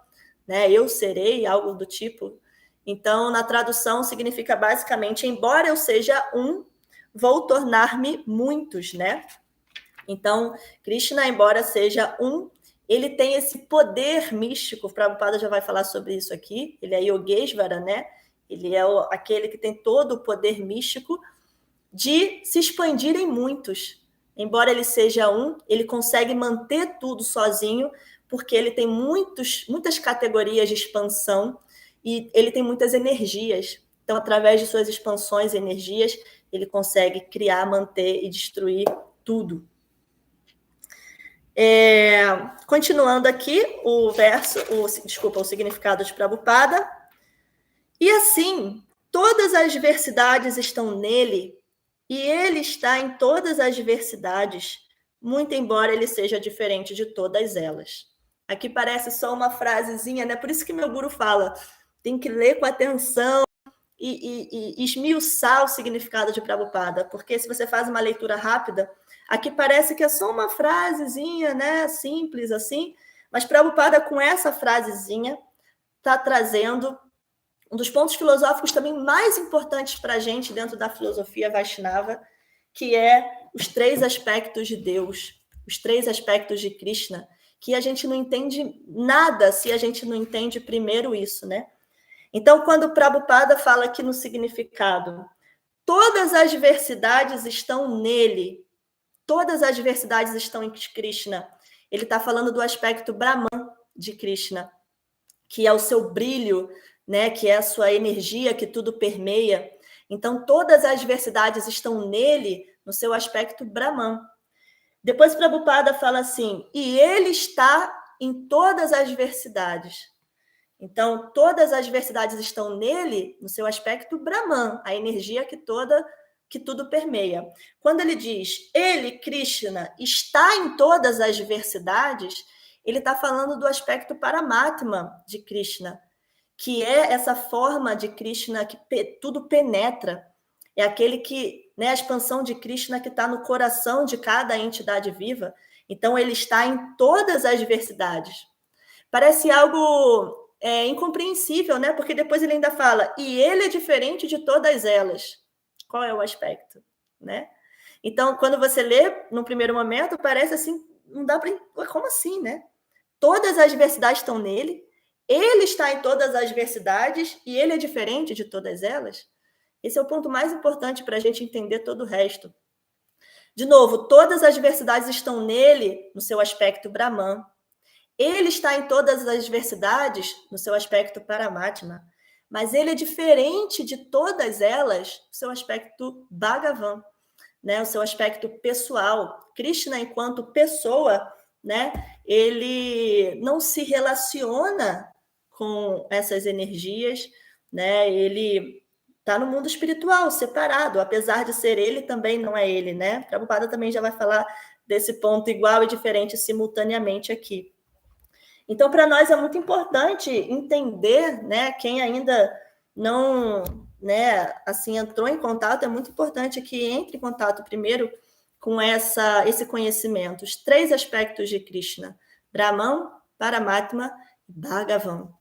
né? Eu serei, algo do tipo. Então, na tradução, significa basicamente, embora eu seja um, vou tornar-me muitos, né? Então, Krishna, embora seja um, ele tem esse poder místico, o Prabhupada já vai falar sobre isso aqui, ele é Yogeshvara, né? Ele é aquele que tem todo o poder místico de se expandir em muitos. Embora ele seja um, ele consegue manter tudo sozinho, porque ele tem muitas categorias de expansão e ele tem muitas energias. Então, através de suas expansões e energias, ele consegue criar, manter e destruir tudo. Continuando aqui o significado de Prabhupada. E assim, todas as diversidades estão nele, e ele está em todas as diversidades, muito embora ele seja diferente de todas elas. Aqui parece só uma frasezinha, né? Por isso que meu guru fala, tem que ler com atenção e esmiuçar o significado de Prabhupada, porque se você faz uma leitura rápida, aqui parece que é só uma frasezinha, né? Simples assim, mas Prabhupada, com essa frasezinha, está trazendo um dos pontos filosóficos também mais importantes para a gente dentro da filosofia Vaishnava, que é os 3 aspectos de Deus, os 3 aspectos de Krishna, que a gente não entende nada se a gente não entende primeiro isso, né? Então, quando Prabhupada fala aqui no significado, todas as diversidades estão nele, todas as diversidades estão em Krishna, ele está falando do aspecto Brahman de Krishna, que é o seu brilho, né, que é a sua energia que tudo permeia. Então, todas as diversidades estão nele, no seu aspecto Brahman. Depois, Prabhupada fala assim, e ele está em todas as diversidades. Então, todas as diversidades estão nele, no seu aspecto Brahman, a energia que tudo permeia. Quando ele diz, ele, Krishna, está em todas as diversidades, ele está falando do aspecto Paramatma de Krishna, que é essa forma de Krishna que tudo penetra. É aquele que, né, a expansão de Krishna que está no coração de cada entidade viva. Então, ele está em todas as diversidades. Parece algo incompreensível, né? Porque depois ele ainda fala, e ele é diferente de todas elas. Qual é o aspecto, né? Então, quando você lê, no primeiro momento, parece assim, não dá para... Como assim, né? Todas as diversidades estão nele, ele está em todas as diversidades e ele é diferente de todas elas. Esse é o ponto mais importante para a gente entender todo o resto. De novo, todas as diversidades estão nele, no seu aspecto Brahman. Ele está em todas as diversidades, no seu aspecto Paramatma. Mas ele é diferente de todas elas, no seu aspecto Bhagavan, né? O seu aspecto pessoal. Krishna, enquanto pessoa, né? Ele não se relaciona com essas energias, né? Ele está no mundo espiritual, separado, apesar de ser ele, também não é ele, né? Prabhupada também já vai falar desse ponto igual e diferente simultaneamente aqui. Então, para nós é muito importante entender, né? Quem ainda não, né, assim, entrou em contato, é muito importante que entre em contato primeiro com esse conhecimento, os 3 aspectos de Krishna, Brahman, Paramatma e Bhagavan.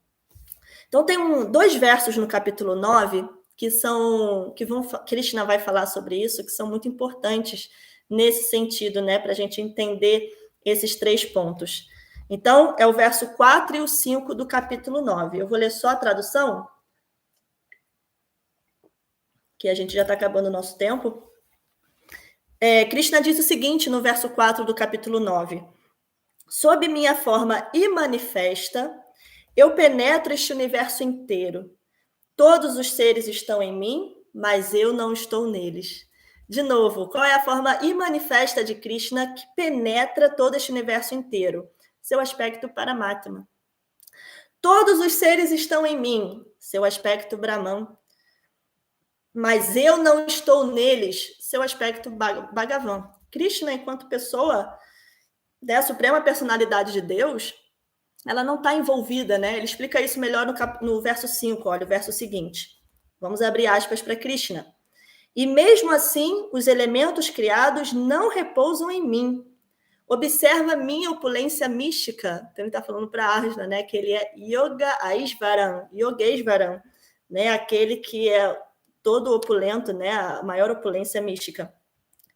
Então, tem 2 versos no capítulo 9 Krishna vai falar sobre isso, que são muito importantes nesse sentido, né, para a gente entender esses 3 pontos. Então, é o verso 4 e o 5 do capítulo 9. Eu vou ler só a tradução, que a gente já está acabando o nosso tempo. Krishna diz o seguinte no verso 4 do capítulo 9. Sob minha forma imanifesta, eu penetro este universo inteiro. Todos os seres estão em mim, mas eu não estou neles. De novo, qual é a forma imanifesta de Krishna que penetra todo este universo inteiro? Seu aspecto Paramatma. Todos os seres estão em mim, seu aspecto Brahman, mas eu não estou neles, seu aspecto Bhagavan. Krishna, enquanto pessoa da suprema personalidade de Deus, ela não está envolvida, né? Ele explica isso melhor no verso 5, olha, o verso seguinte. Vamos abrir aspas para Krishna. E mesmo assim, os elementos criados não repousam em mim. Observa minha opulência mística. Então, ele está falando para Arjuna, né? Que ele é Yogesvaram, né? Aquele que é todo opulento, né? A maior opulência mística.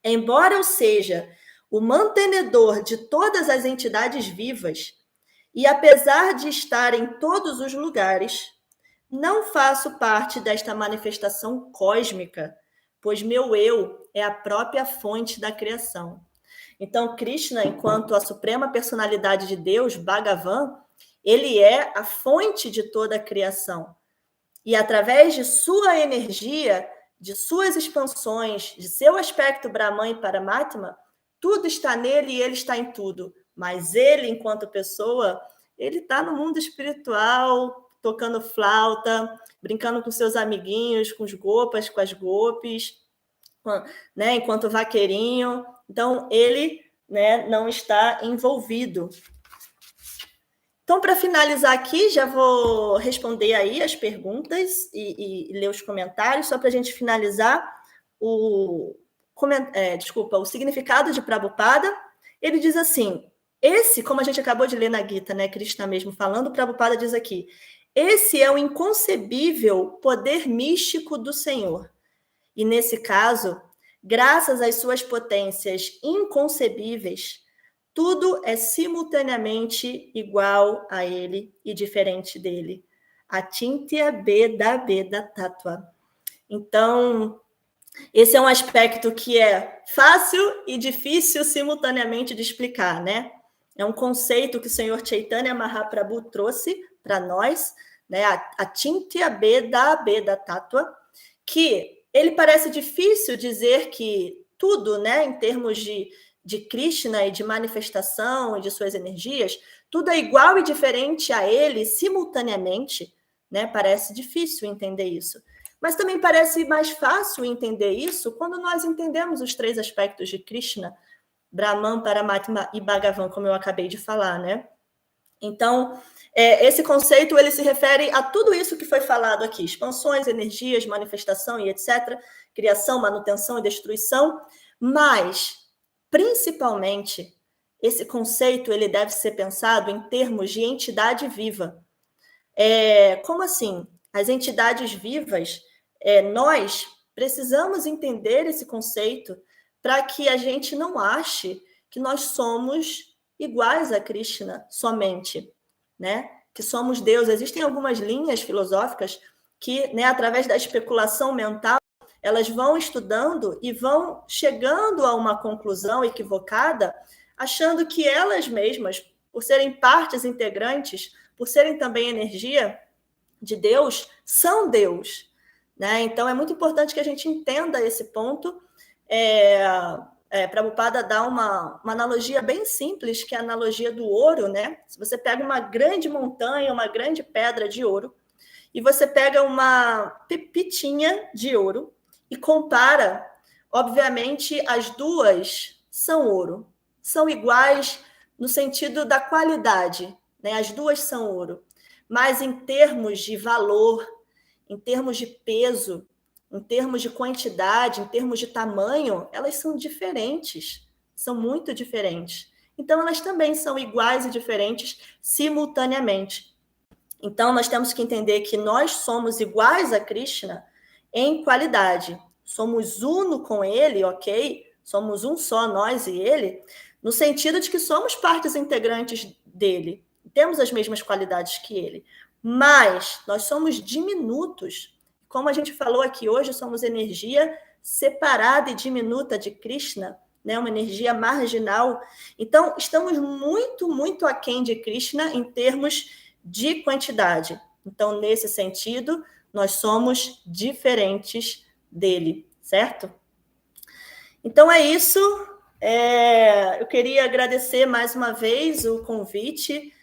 Embora eu seja o mantenedor de todas as entidades vivas, e apesar de estar em todos os lugares, não faço parte desta manifestação cósmica, pois meu eu é a própria fonte da criação. Então, Krishna, enquanto a suprema personalidade de Deus, Bhagavan, ele é a fonte de toda a criação. E através de sua energia, de suas expansões, de seu aspecto Brahman e Paramatma, tudo está nele e ele está em tudo. Mas ele, enquanto pessoa, ele está no mundo espiritual, tocando flauta, brincando com seus amiguinhos, com os gopas, com as gopis, né, enquanto vaqueirinho. Então, ele, né, não está envolvido. Então, para finalizar aqui, já vou responder aí as perguntas e ler os comentários, só para a gente finalizar o significado de Prabhupada. Ele diz assim, como a gente acabou de ler na Gita, né, Krishna mesmo falando, Prabhupada diz aqui, esse é o inconcebível poder místico do Senhor. E nesse caso, graças às suas potências inconcebíveis, tudo é simultaneamente igual a ele e diferente dele. Atintya Beda Beda Tattva. Então, esse é um aspecto que é fácil e difícil simultaneamente de explicar, né? É um conceito que o Senhor Chaitanya Mahaprabhu trouxe para nós, né? Atintya Beda Beda Tattva, que ele parece difícil dizer que tudo, né, em termos de Krishna e de manifestação e de suas energias, tudo é igual e diferente a ele simultaneamente, né? Parece difícil entender isso. Mas também parece mais fácil entender isso quando nós entendemos os 3 aspectos de Krishna, Brahman, Paramatma e Bhagavan, como eu acabei de falar, né? Então, esse conceito ele se refere a tudo isso que foi falado aqui, expansões, energias, manifestação e etc., criação, manutenção e destruição, mas, principalmente, esse conceito ele deve ser pensado em termos de entidade viva. Como assim? As entidades vivas, nós precisamos entender esse conceito para que a gente não ache que nós somos iguais a Krishna somente, né? Que somos Deus. Existem algumas linhas filosóficas que, né, através da especulação mental, elas vão estudando e vão chegando a uma conclusão equivocada, achando que elas mesmas, por serem partes integrantes, por serem também energia de Deus, são Deus, né? Então, é muito importante que a gente entenda esse ponto. Prabhupada dá uma analogia bem simples, que é a analogia do ouro, né? Se você pega uma grande montanha, uma grande pedra de ouro, e você pega uma pepitinha de ouro e compara, obviamente, as duas são ouro, são iguais no sentido da qualidade, né? As duas são ouro, mas em termos de valor, em termos de peso, em termos de quantidade, em termos de tamanho, elas são diferentes, são muito diferentes. Então, elas também são iguais e diferentes simultaneamente. Então, nós temos que entender que nós somos iguais a Krishna em qualidade. Somos uno com ele, ok? Somos um só, nós e ele, no sentido de que somos partes integrantes dele. Temos as mesmas qualidades que ele. Mas nós somos diminutos. Como a gente falou aqui hoje, somos energia separada e diminuta de Krishna, né? Uma energia marginal. Então, estamos muito, muito aquém de Krishna em termos de quantidade. Então, nesse sentido, nós somos diferentes dele, certo? Então, é isso. Eu queria agradecer mais uma vez o convite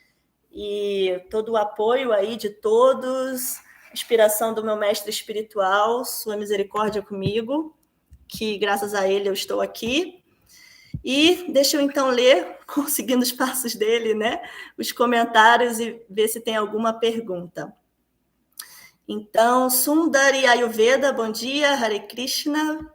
e todo o apoio aí de todos, inspiração do meu mestre espiritual, sua misericórdia comigo, que graças a ele eu estou aqui. E deixa eu então ler, seguindo os passos dele, né, os comentários e ver se tem alguma pergunta. Então, Sundari Ayurveda, bom dia, Hare Krishna.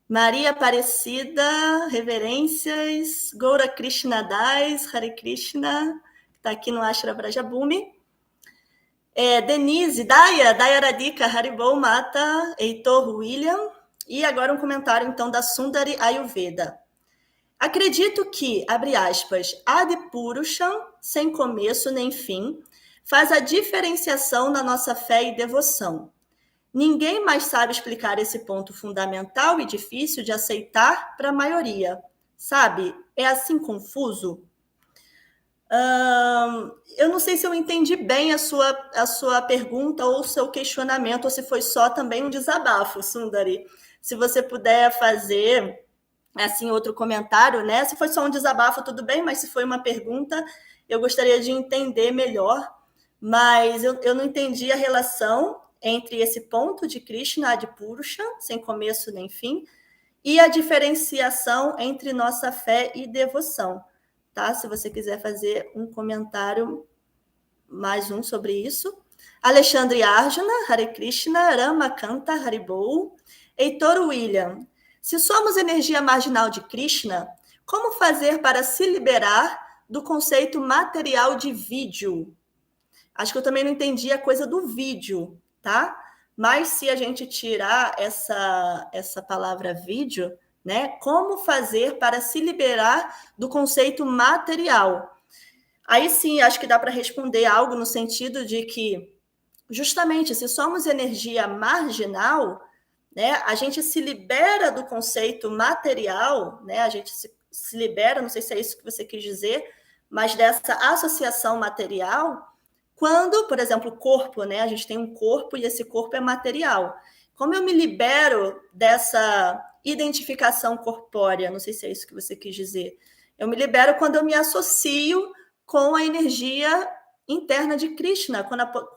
Maria Aparecida, reverências. Goura Krishna Das, Hare Krishna, que está aqui no Ashra Brajabhumi. Denise, Daya Radhika, Haribol Mata, Heitor William. E agora um comentário, então, da Sundari Ayurveda. Acredito que, abre aspas, Adipurusham, sem começo nem fim, faz a diferenciação na nossa fé e devoção. Ninguém mais sabe explicar esse ponto fundamental e difícil de aceitar para a maioria. Sabe? É assim confuso? Eu não sei se eu entendi bem a sua pergunta ou o seu questionamento, ou se foi só também um desabafo, Sundari. Se você puder fazer assim, outro comentário, né? Se foi só um desabafo, tudo bem, mas se foi uma pergunta, eu gostaria de entender melhor. mas eu não entendi a relação entre esse ponto de Krishna, Adipurusha, sem começo nem fim, e a diferenciação entre nossa fé e devoção. Tá? Se você quiser fazer um comentário, mais um sobre isso. Alexandre Arjuna, Hare Krishna, Ramakanta, Haribol. Heitor William, se somos energia marginal de Krishna, como fazer para se liberar do conceito material de vídeo? Acho que eu também não entendi a coisa do vídeo, tá? Mas se a gente tirar essa palavra vídeo, né? Como fazer para se liberar do conceito material? Aí sim, acho que dá para responder algo no sentido de que, justamente, se somos energia marginal, né, a gente se libera do conceito material, né? A gente se libera, não sei se é isso que você quis dizer, mas dessa associação material, quando, por exemplo, o corpo, né? A gente tem um corpo e esse corpo é material. Como eu me libero dessa identificação corpórea? Não sei se é isso que você quis dizer. Eu me libero quando eu me associo com a energia interna de Krishna,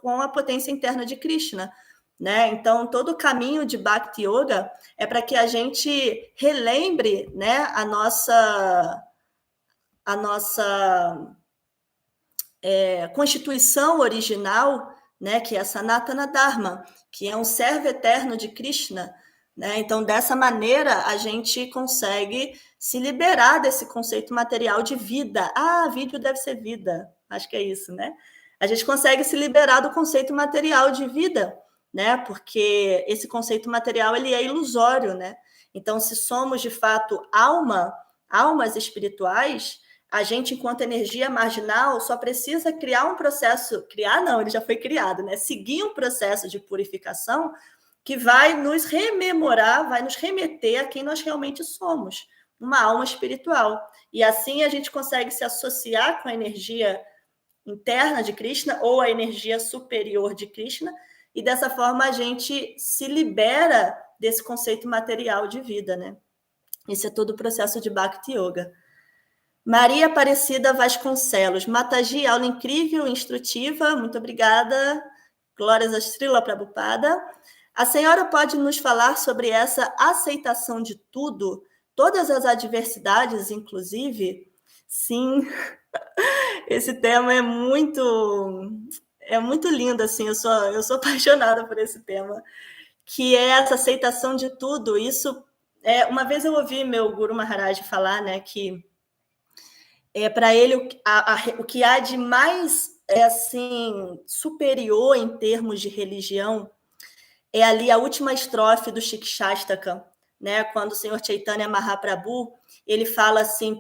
com a potência interna de Krishna. Né? Então, todo o caminho de Bhakti Yoga é para que a gente relembre, né, a nossa constituição original, né, que é a Sanatana Dharma, que é um servo eterno de Krishna. Né? Então, dessa maneira, a gente consegue se liberar desse conceito material de vida. Ah, vídeo deve ser vida. Acho que é isso, né? A gente consegue se liberar do conceito material de vida, né? Porque esse conceito material ele é ilusório, né? Então, se somos de fato almas espirituais, a gente, enquanto energia marginal, só precisa criar um processo, criar não, ele já foi criado, né? Seguir um processo de purificação que vai nos rememorar, vai nos remeter a quem nós realmente somos, uma alma espiritual. E assim a gente consegue se associar com a energia interna de Krishna ou a energia superior de Krishna, e dessa forma a gente se libera desse conceito material de vida, né? Esse é todo o processo de Bhakti Yoga. Maria Aparecida Vasconcelos, Mataji, aula incrível, instrutiva, muito obrigada. Glórias a Srila Prabhupada. A senhora pode nos falar sobre essa aceitação de tudo, todas as adversidades, inclusive? Sim, esse tema é muito lindo, assim, eu sou apaixonada por esse tema, que é essa aceitação de tudo. Isso, uma vez eu ouvi meu Guru Maharaj falar, né, que para ele o que há de mais assim superior em termos de religião é ali a última estrofe do Shikshastakam, né? Quando o Senhor Chaitanya Mahaprabhu ele fala assim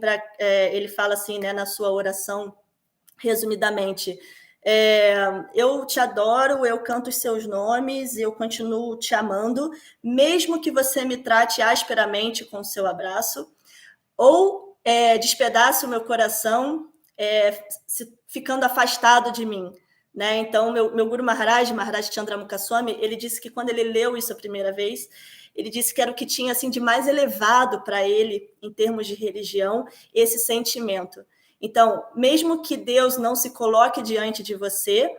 né, na sua oração, resumidamente, eu te adoro, eu canto os seus nomes, eu continuo te amando, mesmo que você me trate asperamente com o seu abraço, ou despedace o meu coração, ficando afastado de mim. Né? Então, meu Guru Maharaj Chandramukha Swami, ele disse que quando ele leu isso a primeira vez, ele disse que era o que tinha assim, de mais elevado para ele, em termos de religião, esse sentimento. Então, mesmo que Deus não se coloque diante de você,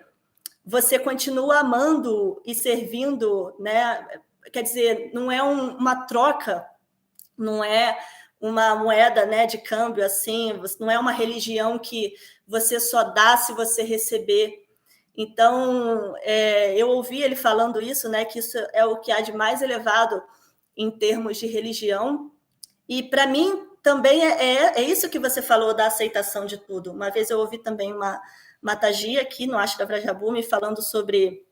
você continua amando e servindo, né? Quer dizer, não é uma troca, não é uma moeda, né, de câmbio, assim, não é uma religião que você só dá se você receber. Então, eu ouvi ele falando isso, né, que isso é o que há de mais elevado em termos de religião, e para mim também é isso que você falou da aceitação de tudo. Uma vez eu ouvi também uma Mataji aqui no Ashra Vrajabhumi falando sobre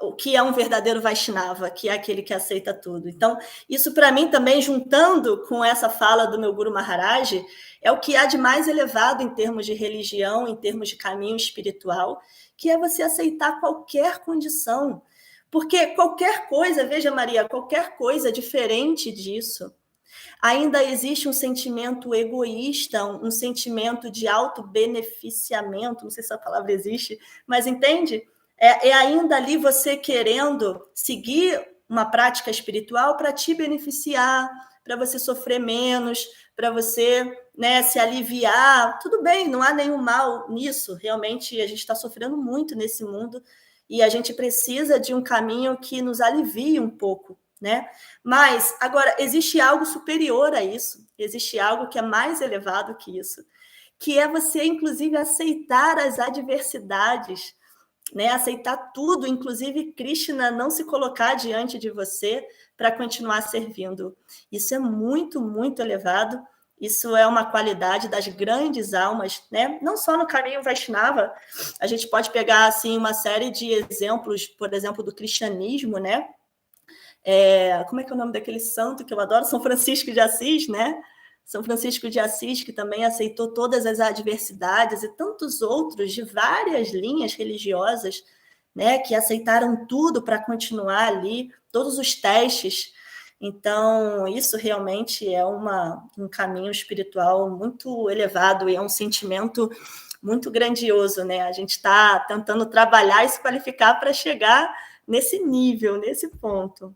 o que é um verdadeiro Vaishnava, que é aquele que aceita tudo. Então, isso para mim também, juntando com essa fala do meu Guru Maharaj, é o que há de mais elevado em termos de religião, em termos de caminho espiritual, que é você aceitar qualquer condição. Porque qualquer coisa, veja Maria, qualquer coisa diferente disso, ainda existe um sentimento egoísta, um sentimento de auto-beneficiamento, não sei se a palavra existe, mas entende? É ainda ali você querendo seguir uma prática espiritual para te beneficiar, para você sofrer menos, para você, né, se aliviar. Tudo bem, não há nenhum mal nisso. Realmente, a gente está sofrendo muito nesse mundo e a gente precisa de um caminho que nos alivie um pouco, né? Mas, agora, existe algo superior a isso, existe algo que é mais elevado que isso, que é você, inclusive, aceitar as adversidades, né? Aceitar tudo, inclusive Krishna não se colocar diante de você para continuar servindo. Isso é muito, muito elevado. Isso é uma qualidade das grandes almas, né? Não só no caminho Vaishnava, a gente pode pegar assim uma série de exemplos, por exemplo, do cristianismo, né? Como é que é o nome daquele santo que eu adoro? São Francisco de Assis, né? São Francisco de Assis, que também aceitou todas as adversidades, e tantos outros de várias linhas religiosas, né, que aceitaram tudo para continuar ali, todos os testes. Então, isso realmente é um caminho espiritual muito elevado e é um sentimento muito grandioso, né? A gente está tentando trabalhar e se qualificar para chegar nesse nível, nesse ponto.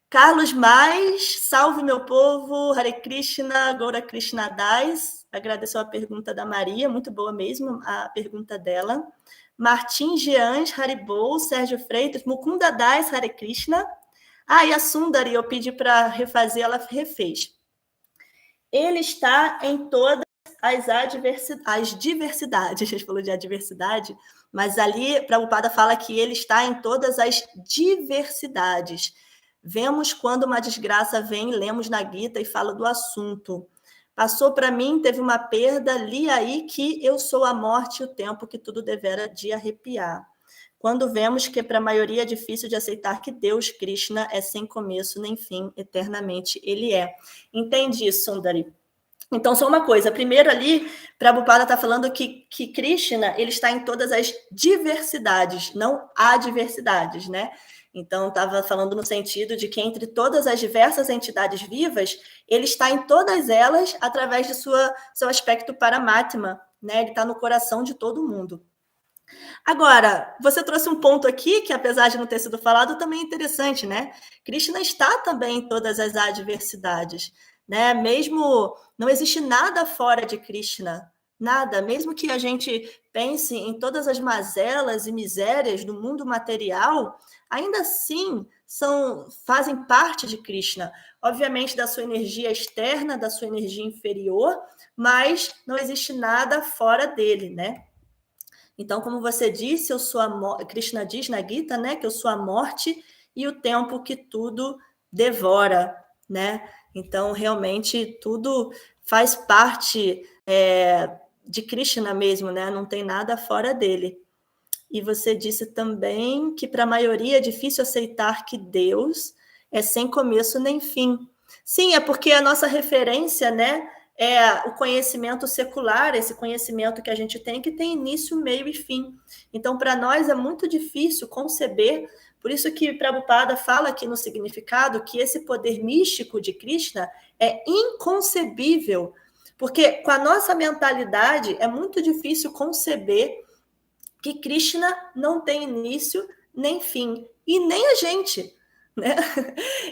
Carlos Mais, salve meu povo, Hare Krishna, Gaura Krishna Das, agradeceu a pergunta da Maria, muito boa mesmo a pergunta dela. Martim Jeans, Haribol, Sérgio Freitas, Mukunda Das, Hare Krishna. E a Sundari, eu pedi para refazer, ela refez. Ele está em todas as diversidades, a gente falou de adversidade, mas ali Prabhupada fala que ele está em todas as diversidades. Vemos quando uma desgraça vem, lemos na Gita e fala do assunto. Passou para mim, teve uma perda, li aí que eu sou a morte e o tempo que tudo devera de arrepiar. Quando vemos que para a maioria é difícil de aceitar que Deus, Krishna, é sem começo nem fim, eternamente ele é. Entende, Sundari? Então, só uma coisa. Primeiro ali, Prabhupada está falando que Krishna ele está em todas as diversidades, não adversidades, né? Então, estava falando no sentido de que entre todas as diversas entidades vivas, ele está em todas elas através de seu aspecto Paramatma, né? Ele está no coração de todo mundo. Agora, você trouxe um ponto aqui que, apesar de não ter sido falado, também é interessante, né? Krishna está também em todas as adversidades, né? Mesmo não existe nada fora de Krishna, nada. Mesmo que a gente pense em todas as mazelas e misérias do mundo material, ainda assim fazem parte de Krishna. Obviamente da sua energia externa, da sua energia inferior, mas não existe nada fora dele, né? Então, como você disse, Krishna diz na Gita, né, que eu sou a morte e o tempo que tudo devora, né? Então, realmente, tudo faz parte de Krishna mesmo, né? Não tem nada fora dele. E você disse também que para a maioria é difícil aceitar que Deus é sem começo nem fim. Sim, é porque a nossa referência, né, é o conhecimento secular, esse conhecimento que a gente tem, que tem início, meio e fim. Então, para nós é muito difícil conceber, por isso que Prabhupada fala aqui no significado que esse poder místico de Krishna é inconcebível, porque com a nossa mentalidade é muito difícil conceber que Krishna não tem início nem fim, e nem a gente, né?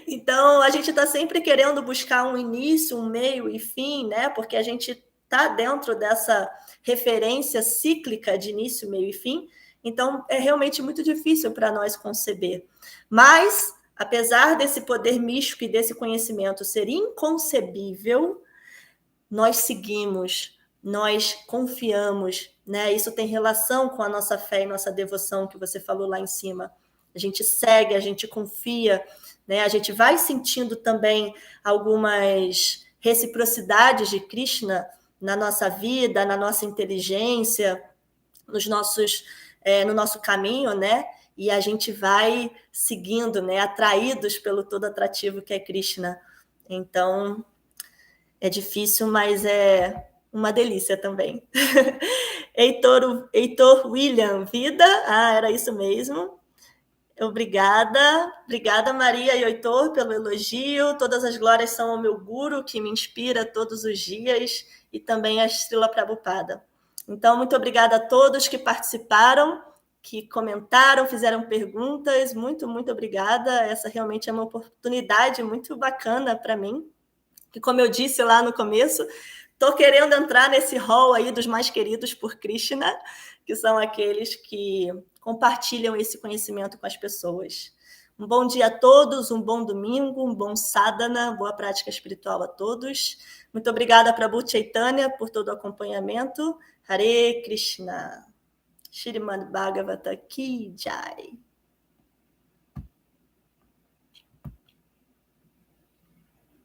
Então, a gente está sempre querendo buscar um início, um meio e fim, né? Porque a gente está dentro dessa referência cíclica de início, meio e fim. Então, é realmente muito difícil para nós conceber. Mas, apesar desse poder místico e desse conhecimento ser inconcebível, nós seguimos, nós confiamos, né? Isso tem relação com a nossa fé e nossa devoção que você falou lá em cima. A gente segue, a gente confia, né? A gente vai sentindo também algumas reciprocidades de Krishna na nossa vida, na nossa inteligência, no nosso caminho, né? E a gente vai seguindo, né? Atraídos pelo todo atrativo que é Krishna. Então, é difícil, mas é uma delícia também. Heitor William, vida? Era isso mesmo. Obrigada, Maria e Heitor, pelo elogio. Todas as glórias são ao meu guru, que me inspira todos os dias, e também a Srila Prabhupada. Então, muito obrigada a todos que participaram, que comentaram, fizeram perguntas. Muito, muito obrigada. Essa realmente é uma oportunidade muito bacana para mim. que, como eu disse lá no começo, estou querendo entrar nesse hall aí dos mais queridos por Krishna, que são aqueles que compartilham esse conhecimento com as pessoas. Um bom dia a todos, um bom domingo, um bom sadhana, boa prática espiritual a todos. Muito obrigada, Prabhu Chaitanya, por todo o acompanhamento. Hare Krishna. Shrimad Bhagavata Ki Jai.